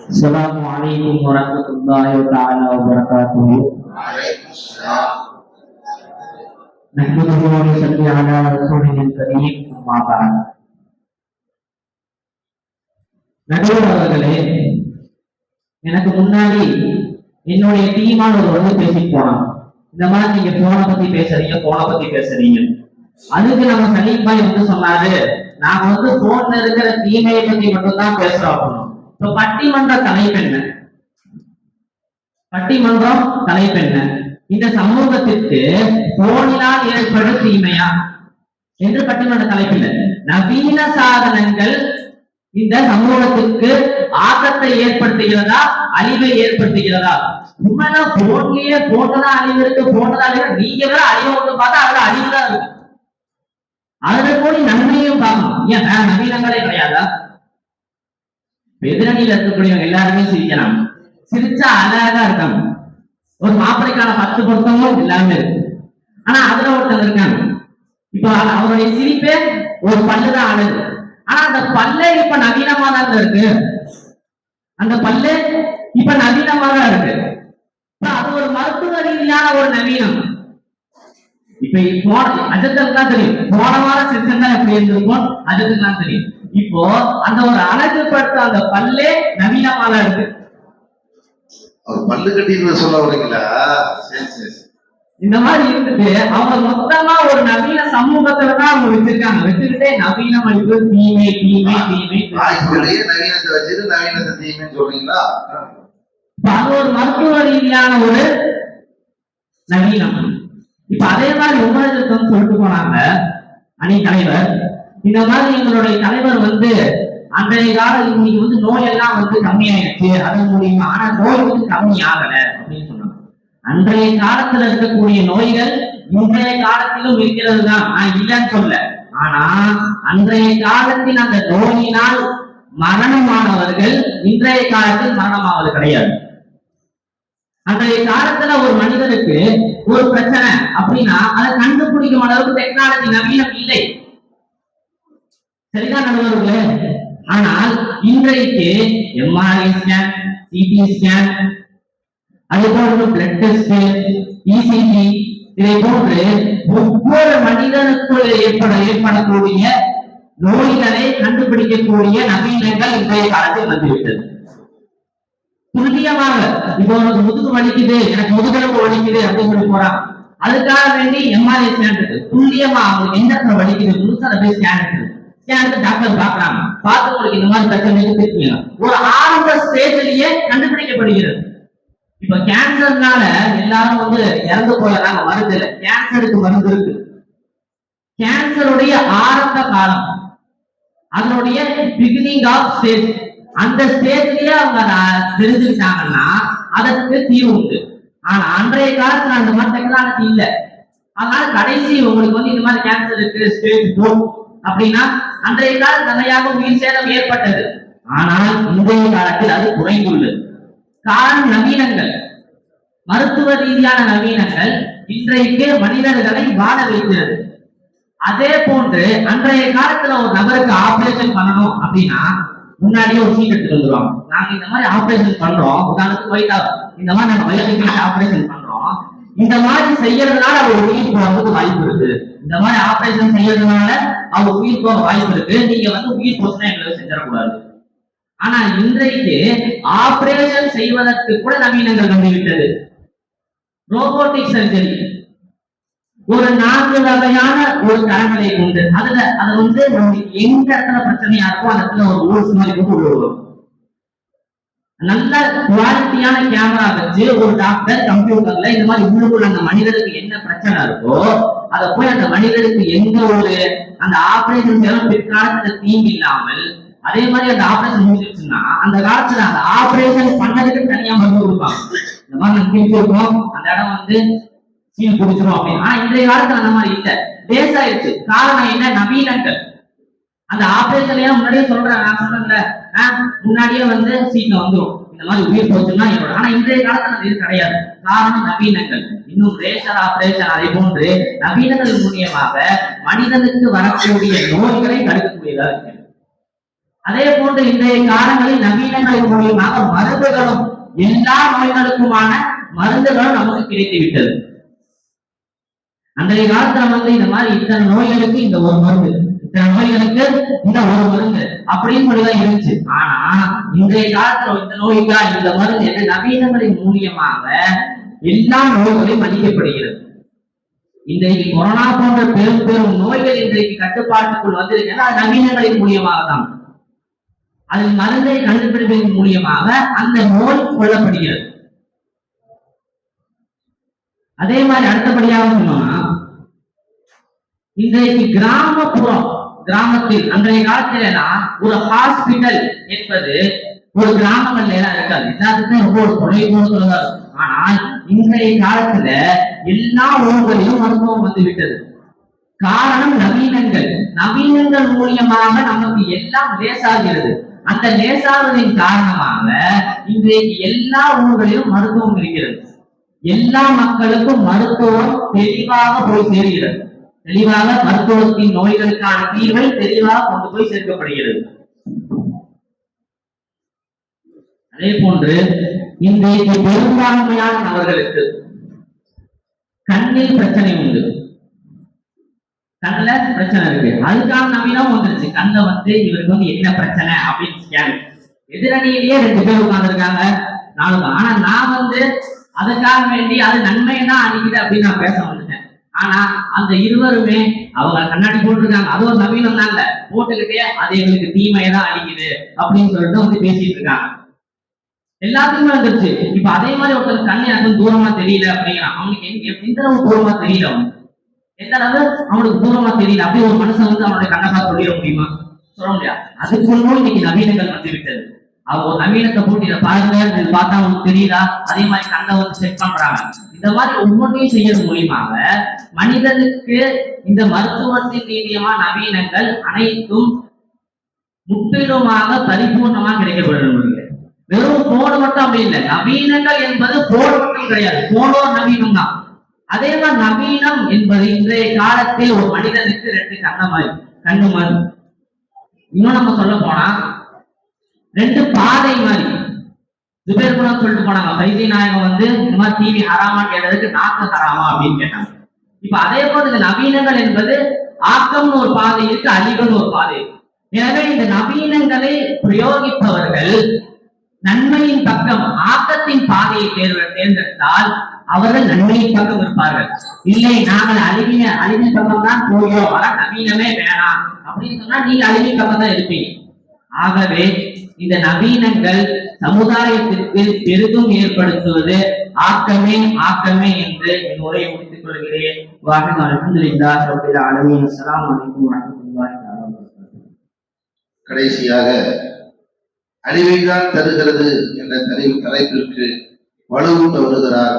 Assalamualaikum warahmatullahi wabarakatuh. Nahmaduhu wa nusalli ala rasulihil karim, amma ba'd. நடுவர் அவர்களே, எனக்கு முன்னாடி என்னுடைய டீமான ஒரு பேசிட்டு போனான். இந்த மாதிரி நீங்க போனை பத்தி பேசுறீங்க. அதுக்கு நம்ம சலீம் வந்து சொன்னாரு, நாங்க வந்து போன்ல இருக்கிற தீமையை பத்தி மட்டும் தான் பேசுறோம். இப்ப பட்டிமன்றம் தலைப்பெண்ண இந்த சமூகத்திற்கு போனினால் ஏற்படும் தீமையா என்று பட்டிமன்ற தலைப்பில்லை. நவீன சாதனங்கள் இந்த சமூகத்திற்கு ஆக்கத்தை ஏற்படுத்துகிறதா, அழிவை ஏற்படுத்துகிறதா? உண்மையா போன்லயே போட்டதான் அழிவு இருக்கு, நீங்க வேற அழிவு ஒன்று பார்த்தா அதுல அழிவுதான் இருக்கு. அதுல போய் நன்மையும் பார்க்கணும். ஏன் வேற நவீனங்களே கிடையாதா? எதிரணியில் இருக்கக்கூடியவங்க எல்லாருமே சிரிக்கலாம், சிரிச்சா அழகா இருக்காங்க. ஒரு மாப்பிளைக்கான 10 பொருத்தமும் எல்லாமே இருக்கு. ஆனா அதுல ஒருத்தர் இருக்காங்க, இப்ப அவருடைய சிரிப்பே ஒரு பல்லுதான் அழகு. ஆனா அந்த பல்லே இப்ப நவீனமா தான் இருக்கு. அது ஒரு மருத்துவ ரீதியான ஒரு நவீனம். இப்ப அஜத்துக்கு தான் தெரியும், போன வாரம் சிரிச்சா எப்படி இருந்திருக்கும் அஜத்துக்கு தான் தெரியும். இப்போ அந்த ஒரு அழகுபடுத்த அந்த பல்லே நவீனமா தான் இருக்கு. பல்லு கட்டி சொல்ல வரீங்களா? இந்த மாதிரி இருந்துட்டு அவங்க மொத்தமா ஒரு நவீன சமூகத்துலதான் அவங்க வச்சுக்கிட்டே நவீனம் அழிவு தீமை நவீனத்தை வச்சுட்டு நவீனத்தை தீமைன்னு சொல்றீங்களா? அது ஒரு மருத்துவ ரீதியான ஒரு நவீனம். இப்ப அதே மாதிரி உபநிடத்தம் சொல்லிட்டு போனாங்க அணி தலைவர். இந்த மாதிரி எங்களுடைய தலைவர் வந்து அன்றைய காலம் இன்னைக்கு வந்து நோயெல்லாம் வந்து கம்மியாயிடுச்சு அதன் மூலியமா, ஆனா நோய் வந்து கம்மி ஆகல அப்படின்னு சொன்னாங்க. அன்றைய காலத்துல இருக்கக்கூடிய நோய்கள் இன்றைய காலத்திலும் இருக்கிறது தான், நான் இல்லைன்னு சொல்ல. ஆனா அன்றைய காலத்தில் அந்த நோயினால் மரணமானவர்கள் இன்றைய காலத்தில் மரணமாவது கிடையாது. அன்றைய காலத்துல ஒரு மனிதனுக்கு ஒரு பிரச்சனை அப்படின்னா அதை கண்டுபிடிக்கும் அளவுக்கு டெக்னாலஜி நவீனம் இல்லை. சரிதான் நடுவர்களே? ஆனால் இன்றைக்கு எம்ஆர்ஐ ஸ்கேன், சிடி ஸ்கேன், அதே போன்று பிளட் டெஸ்ட், இசிஜி, இதை போன்று ஒவ்வொரு மனிதனுக்குள் ஏற்படக்கூடிய நோய்களை கண்டுபிடிக்கக்கூடிய நவீனங்கள் இன்றைய காலத்தில் வந்துவிட்டது. துல்லியமாக இப்போ உனக்கு முதுகு வலிக்குது, எனக்கு முதுகெலும்பு வலிக்குது அப்படின்னு சொல்லி போறான். அதுக்காக வேண்டி எம்ஆர்ஐ ஸ்கேன் இருக்கு. துல்லியமா அவங்களுக்கு எந்த இடத்துல வலிக்குது முழுசா போய் ஸ்கேன் இருக்கு. டாக்டர் பாக்குறாங்க, பார்த்து உங்களுக்கு இந்த மாதிரி பிரச்சனை ஒரு ஆரம்ப ஸ்டேஜ்லயே கண்டுபிடிக்கப்படுகிறது. இப்ப கேன்சர்னால எல்லாரும் வந்து இறந்து போயிடறாங்க, மருந்து இல்லை. கேன்சருக்கு மருந்து இருக்கு. கேன்சருடைய ஆரம்ப காலம், அதனுடைய பிகினிங் ஆஃப் ஸ்டேஜ், அந்த ஸ்டேஜ்லயே அவங்க தெரிஞ்சுக்கிட்டாங்கன்னா அதற்கு தீர்வு உண்டு. ஆனா அன்றைய காலத்துல அந்த மாதிரி டெக்னாலஜி இல்லை. அதனால கடைசி உங்களுக்கு வந்து இந்த மாதிரி கேன்சர் இருக்கு ஸ்டேஜ் 4 அப்படின்னா அன்றைய காலம் நிறையாக உயிர் சேதம் ஏற்பட்டது. ஆனால் இன்றைய காலத்தில் அது குறைந்துள்ளது. காரணம் நவீனங்கள், மருத்துவ ரீதியான நவீனங்கள் இன்றைக்கு மனிதர்களை வாழ வைக்கிறது. அதே போன்று அன்றைய காலத்துல ஒரு நபருக்கு ஆபரேஷன் பண்ணணும் அப்படின்னா முன்னாடியே ஒரு சீட் எடுத்துட்டு வந்துருவாங்க. நாங்க இந்த மாதிரி ஆபரேஷன் பண்றோம், உதாரணத்துக்கு வயிற்றா இந்த மாதிரி நாங்க வயிற்று ஆபரேஷன் பண்றோம், இந்த மாதிரி செய்யறதுனால அவர் உயிர் போறதுக்கு வாய்ப்பு இருக்கு, இந்த மாதிரி ஆபரேஷன் செய்யறதுனால அவர் உயிர் போக வாய்ப்பு இருக்கு, நீங்க வந்து உயிர் போச்சுன்னா எங்களுக்கு செஞ்சிடக்கூடாது. ஆனா இன்றைக்கு ஆபரேஷன் செய்வதற்கு கூட நவீனங்கள் வந்துவிட்டது. ரோபோட்டிக் சர்ஜரி ஒரு 4 வகையான ஒரு கரங்களை கொண்டு அதை வந்து எங்க இடத்துல பிரச்சனையா இருக்கோ அந்த இடத்துல ஒரு ஊர் மாதிரி கொண்டு விடுவோம். நல்ல குவாலிட்டியான கேமரா வச்சு ஒரு டாக்டர் கம்ப்யூட்டர்ல இந்த மாதிரி உள்ளுக்குள்ள அந்த மனிதருக்கு என்ன பிரச்சனை இருக்கோ அதை போய் அந்த மனிதருக்கு எந்த ஒரு அந்த ஆபரேஷன் செய்யலாம் பிற்காலத்துல தீங்கு இல்லாமல், அதே மாதிரி அந்த ஆபரேஷன் முடிஞ்சிருச்சுன்னா அந்த காலத்துல அந்த ஆபரேஷன் பண்ணதுக்கு தனியா மருந்து கொடுப்பாங்க. இந்த மாதிரி நம்ம பிரிச்சிருக்கோம், அந்த இடம் வந்து சீல் குடிச்சிரும் அப்படின்னு. ஆனா இன்றைய காலத்துல அந்த மாதிரி இல்ல, லேசாயிருச்சு. காரணம் என்ன? நவீனங்கள். அந்த ஆபரேஷன் முன்னாடியே சொல்றேன், நான் சொன்னேன்ல முன்னாடியே வந்து சீட்ல வந்துடும் இந்த மாதிரி உயிர் போச்சுன்னா. ஆனா இன்றைய காலத்துல அது கிடையாது. காரணம் நவீனங்கள். இன்னும் ரேஷர் ஆபரேஷன், அதே போன்று நவீனங்கள் மூலியமாக மனிதனுக்கு வரக்கூடிய நோய்களை தடுக்கக்கூடியதா இருக்கு. அதே போன்று இன்றைய காலங்களில் நவீனங்களின் மூலியமாக மருந்துகளும் எல்லா நோய்களுக்குமான மருந்துகளும் நமக்கு கிடைத்து விட்டது. அன்றைய காலத்துல இந்த மாதிரி இத்தனை நோய்களுக்கு இந்த ஒரு மருந்து, இத்தனை நோய்களுக்கு இந்த ஒரு மருந்து அப்படின்னு சொல்லிதான் இருந்துச்சு. ஆனா இன்றைய காலத்துல இந்த நோய்க்கா இந்த மருந்து என்று நவீனங்களின் மூலியமாக எல்லா நோய்களையும் அளிக்கப்படுகிறது. இன்றைக்கு கொரோனா போன்ற பெரும் பெரும் நோய்கள் இன்றைக்கு கட்டுப்பாட்டுக்குள் வந்திருக்கின்றன நவீனங்களின் மூலியமாக தான். அதில் மருந்தை கண்டுபிடிப்பதன் மூலியமாக அந்த நோய் கொள்ளப்படுகிறது. அதே மாதிரி அடுத்தபடியாக சொன்னோம்னா இன்றைக்கு கிராமத்தில் அன்றைய காலத்துல ஒரு ஹாஸ்பிட்டல் என்பது ஒரு கிராமங்கள்ல எல்லாம் இருக்காது, எல்லாத்துக்கும் ரொம்ப ஒரு தொலைதூரத்துல இருக்கும். ஆனால் இன்றைய காலத்துல எல்லா ஊர்களிலும் மருத்துவம் வந்து விட்டது. காரணம் நவீனங்கள் மூலியமாக நமக்கு எல்லாம் லேசாகிறது. அந்த லேசாவதின் காரணமாக இன்றைக்கு எல்லா ஊர்களிலும் மருத்துவம் இருக்கிறது. எல்லா மக்களுக்கும் மருத்துவம் தெளிவாக போய் சேர்கிறது. தெளிவாக மருத்துவத்தின் நோய்களுக்கான தீர்வை தெளிவாக கொண்டு போய் சேர்க்கப்படுகிறது. அதே போன்று இன்றைக்கு பெரும்பான்மையான நபர்களுக்கு கண்ணில் பிரச்சனை உண்டு, கண்ணுல பிரச்சனை இருக்கு. அதுக்கான நவீனம் வந்துருச்சு. கண்ணை இவருக்கு என்ன பிரச்சனை அப்படின்னு ஸ்கேன். எதிரணியிலேயே 2 பேர் உட்கார்ந்து இருக்காங்க, 4 பேர். ஆனா நான் அதுக்காக வேண்டி அது நன்மை தான் அளிக்குது அப்படின்னு நான் பேச வந்துட்டேன். ஆனா அந்த இருவருமே அவங்க கண்ணாடி போட்டிருக்காங்க, அது ஒரு நவீனம் தாங்க, போட்டுக்கிட்டே அது எங்களுக்கு தீமையை தான் அளிக்குது அப்படின்னு சொல்லிட்டு பேசிட்டு இருக்காங்க. எல்லாத்துக்குமே வந்துருச்சு. இப்ப அதே மாதிரி ஒருத்தர் கண்ணு எனக்கு தூரமா தெரியல அப்படிங்கிறான். அவனுக்கு எந்த அளவு தூரமா தெரியல, எந்த அளவு அவனுக்கு தூரமா தெரியல. அப்படியே ஒரு மனுஷன் அவனுடைய கண்ணை பார்த்து சொல்லிட முடியுமா? சொல்ல முடியாது. அதுக்குள்ளும் இன்னைக்கு நவீனங்கள் வந்து விட்டது. அவங்க ஒரு நவீனத்தை போட்டு இதை பாருங்க, இது பார்த்தா அவனுக்கு தெரியுதா, அதே மாதிரி கண்ணை செக் பண்றாங்க. இந்த மாதிரி ஒவ்வொன்றையும் செய்யறது மூலியமாக மனிதனுக்கு இந்த மருத்துவத்தின் ரீதியமா நவீனங்கள் அனைத்தும் முற்றிலுமாக பரிபூர்ணமாக கிடைக்கப்படுகிறது. வெறும் போன் மட்டும் அப்படி இல்லை. நவீனங்கள் என்பது போன் மட்டும் கிடையாது, போனோ நவீனம் தான். அதே மாதிரி நவீனம் என்பது இன்றைய காலத்தில் ஒரு மனிதனுக்கு 2 கண்ணு மாதிரி. இன்னும் நம்ம சொல்ல போனா 2 பாதை மாதிரி. ஜுபேர் கூட சொல்லிட்டு போனாங்க, வைத்திய நாயகம் இந்த மாதிரி டிவி ஹராமா கேட்டதுக்கு நாக்கு ஹராமா அப்படின்னு கேட்டாங்க. இப்ப அதே போல இந்த நவீனங்கள் என்பது ஆக்கம்னு ஒரு பாதை இருக்கு, அழிவுன்னு ஒரு பாதை இருக்கு. எனவே இந்த நவீனங்களை பிரயோகிப்பவர்கள் நன்மையின் பக்கம் ஆக்கத்தின் பாதையை தேர்ந்தெடுத்தால் அவர்கள் நன்மையின் பக்கம் இருப்பார்கள். இல்லை நாங்கள் அழிவின் பக்கம் தான் போகிறோம், ஆனால் நவீனமே வேணாம் அப்படின்னு சொன்னா நீங்க அழிவின் பக்கம் தான் இருப்பீங்க. ஆகவே இந்த நவீனங்கள் சமுதாயத்திற்கு பெரிதும் ஏற்படுத்துவது ஆக்கமே என்று என் உரையை முடித்துக் கொள்கிறேன். கடைசியாக அழிவைதான் தருகிறது என்ற தலைப்பிற்கு வலுவூட்ட வருகிறார்